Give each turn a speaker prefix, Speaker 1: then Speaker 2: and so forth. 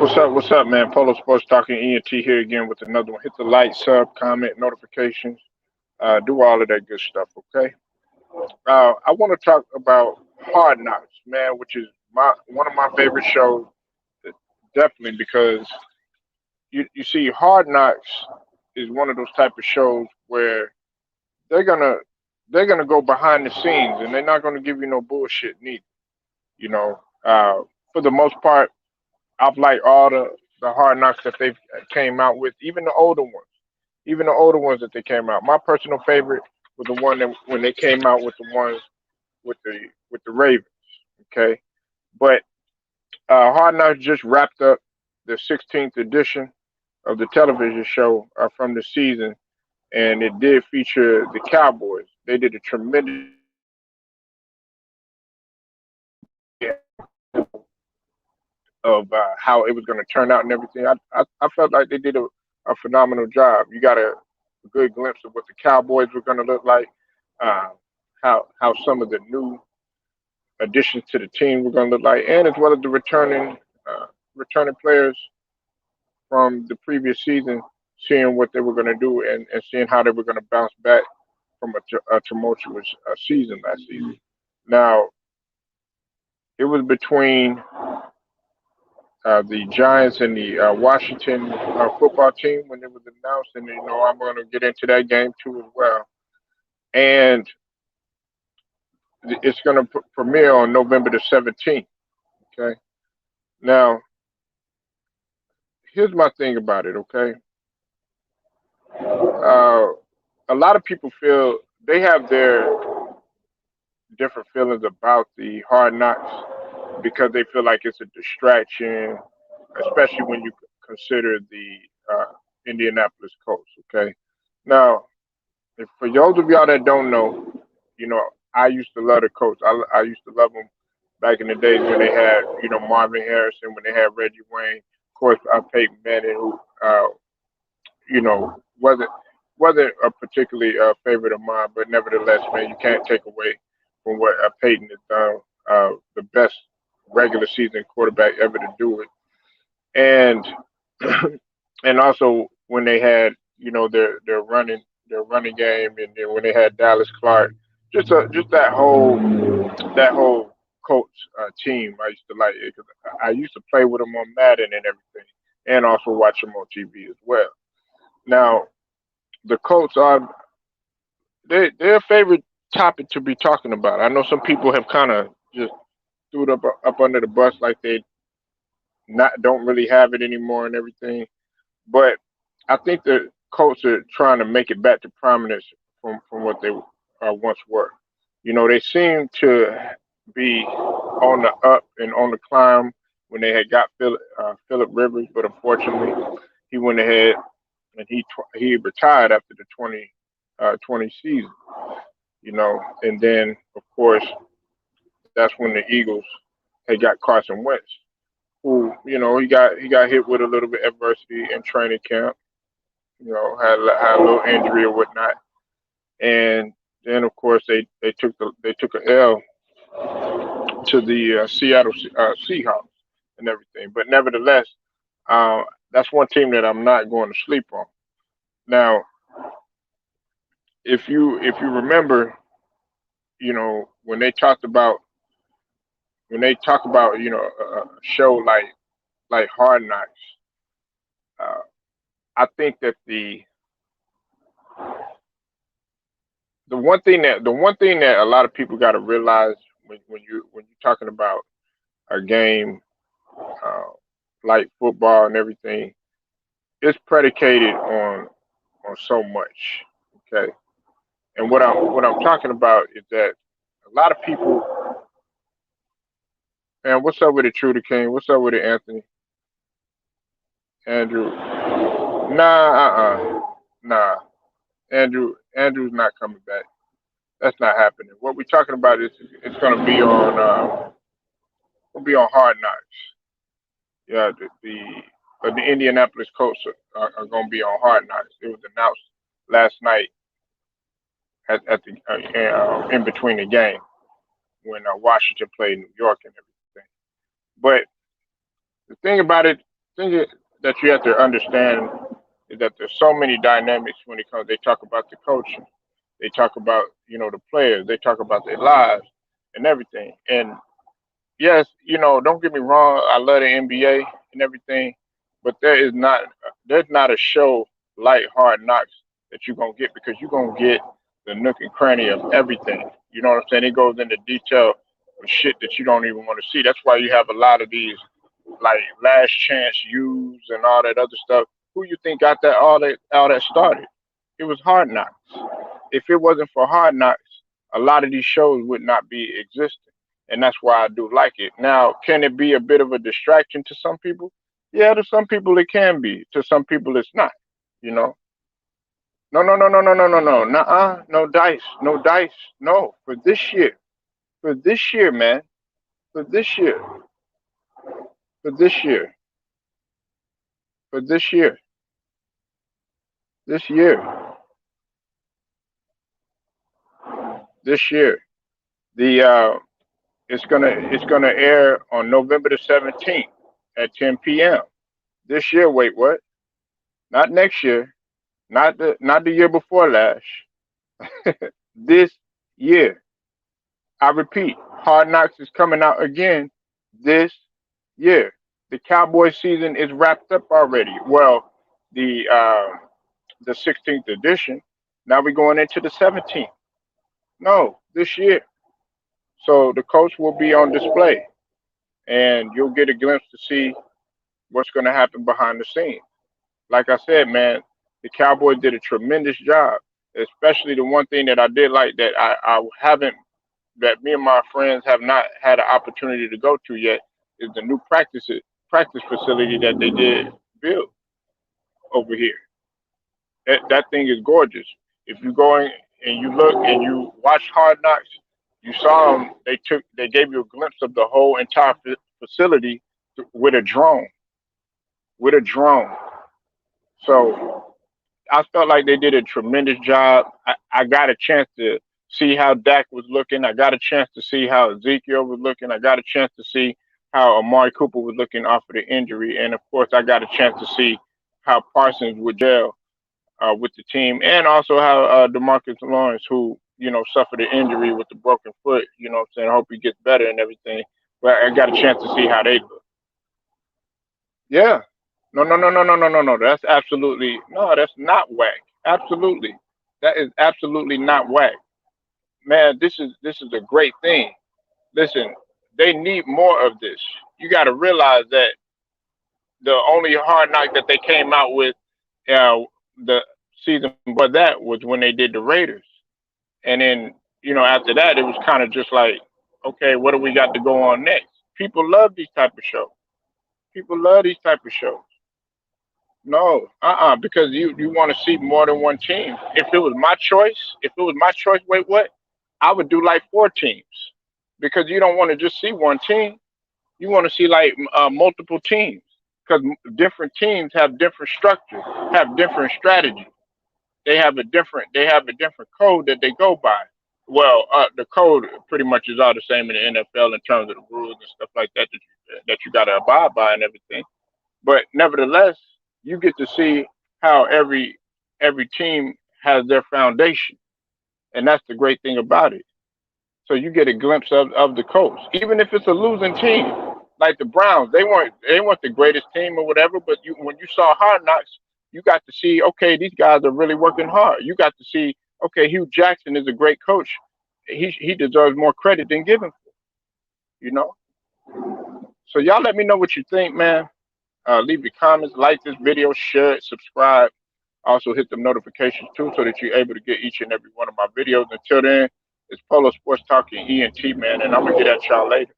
Speaker 1: What's up? What's up, man? Polo Sports talking ENT here again with another one. Hit the like, sub, comment, notifications, do all of that good stuff. Okay. I want to talk about Hard Knocks, man, which is my one of my favorite shows, definitely because you see, Hard Knocks is one of those type of shows where they're gonna they're gonna go behind the scenes and they're not gonna give you no bullshit neither. You know, for the most part, I've liked all the Hard Knocks that they've came out with, even the older ones that they came out. My personal favorite was the one that when they came out with the ones with the Ravens. Okay, but Hard Knocks just wrapped up the 16th edition of the television show from the season, and it did feature the Cowboys. They did a tremendous of how it was going to turn out and everything. I felt like they did a phenomenal job. You got a good glimpse of what the Cowboys were going to look like, uh, how some of the new additions to the team were going to look like, and as well as the returning players from the previous season, seeing what they were going to do and seeing how they were going to bounce back from a tumultuous season last season. Now, it was between the Giants and the Washington football team when it was announced, and I'm going to get into that game too as well. And it's going to premiere on November the 17th. Okay. Now, here's my thing about it. Okay. Uh, a lot of people feel they have their different feelings about the Hard Knocks because they feel like it's a distraction, especially when you consider the Indianapolis Colts. Okay. Now, if for those of y'all that don't know, I used to love the Colts. I used to love them back in the days when they had, Marvin Harrison, when they had Reggie Wayne, of course, Peyton Manning, who, wasn't a particularly favorite of mine, but nevertheless, man, you can't take away from what Peyton has done. The best regular season quarterback ever to do it, and and also when they had, their running game, and then when they had Dallas Clark, just that whole Colts team. I used to like it because I used to play with them on Madden and everything, and also watch them on TV as well. Now, the Colts are they're a favorite topic to be talking about. I know some people have kind of just threw it up under the bus like they not don't really have it anymore and everything. But I think the Colts are trying to make it back to prominence from what they once were. They seem to be on the up and on the climb when they had got Philip Rivers, but unfortunately he went ahead and he retired after the 2020 season. And then of course that's when the Eagles had got Carson Wentz, who he got hit with a little bit of adversity in training camp. Had a little injury or whatnot, and then of course they took a L to the Seattle Seahawks and everything. But nevertheless, uh, that's one team that I'm not going to sleep on. Now, if you remember, when they talk about a show like Hard Knocks, uh, I think that the one thing that a lot of people got to realize when you're talking about a game uh, like football and everything, it's predicated on so much. Okay, and what I'm talking about is that a lot of people. Man, what's up with it, True the King? What's up with it, Anthony? Andrew? Nah, nah. Andrew's not coming back. That's not happening. What we're talking about is it's gonna be on Hard Knocks. Yeah, the Indianapolis Colts are gonna be on Hard Knocks. It was announced last night at the in between the game when Washington played New York and everything. But the thing about it, thing that you have to understand is that there's so many dynamics when it comes. They talk about the coaching, they talk about the players, they talk about their lives and everything. And yes, don't get me wrong, I love the NBA and everything, but there's not a show like Hard Knocks that you're gonna get because you're gonna get the nook and cranny of everything. You know what I'm saying? It goes into detail of shit that you don't even want to see. That's why you have a lot of these like last chance use and all that other stuff. Who you think got that started? It was Hard Knocks. If it wasn't for Hard Knocks, a lot of these shows would not be existing, and that's why I do like it. Now, can it be a bit of a distraction to some people? Yeah, to some people it can be. To some people it's not. You know. No, no, no, no, no, no, no, no. Nuh-uh. No dice. No dice. No. For this year. For this year, man. For this year. For this year. For this year. This year. This year. The it's gonna air on November the 17th at 10 p.m. This year. Wait, what? Not next year. Not the year before last. This year. I repeat, Hard Knocks is coming out again this year. The Cowboy season is wrapped up already. Well, the 16th edition. Now we're going into the 17th. No, this year. So the Colts will be on display, and you'll get a glimpse to see what's going to happen behind the scenes. Like I said, man, the Cowboys did a tremendous job. Especially the one thing that I did like that I haven't that me and my friends have not had an opportunity to go to yet is the new practice facility that they did build over here. That thing is gorgeous. If you go in and you look and you watch Hard Knocks, you saw them. They gave you a glimpse of the whole entire facility with a drone. With a drone. So I felt like they did a tremendous job. I got a chance to see how Dak was looking. I got a chance to see how Ezekiel was looking. I got a chance to see how Amari Cooper was looking off of the injury. And of course, I got a chance to see how Parsons would gel with the team, and also how Demarcus Lawrence, who suffered an injury with the broken foot. What I'm saying, I hope he gets better and everything. But I got a chance to see how they look. Yeah. No, no, no, no, no, no, no, no. That's absolutely no. That's not whack. Absolutely, that is absolutely not whack, man. This is a great thing. Listen, they need more of this. You got to realize that the only hard knock that they came out with the season before that was when they did the Raiders, and then after that it was kind of just like, okay, what do we got to go on next? People love these type of shows. People love these type of shows. No, because you want to see more than one team. If it was my choice, wait, what? I would do like four teams because you don't want to just see one team. You want to see like multiple teams because different teams have different structures, have different strategies. They have a different code that they go by. Well, the code pretty much is all the same in the NFL in terms of the rules and stuff like that you got to abide by and everything. But nevertheless, you get to see how every team has their foundation, and that's the great thing about it. So you get a glimpse of the Colts, even if it's a losing team, like the Browns. They weren't the greatest team or whatever, but when you saw Hard Knocks, you got to see, okay, these guys are really working hard. You got to see, okay, Hugh Jackson is a great coach. He deserves more credit than given. You know. So y'all let me know what you think, man. Leave your comments, like this video, share it, subscribe. Also hit the notifications too so that you're able to get each and every one of my videos. Until then, it's Polo Sports Talking ENT, man, and I'm gonna get at y'all later.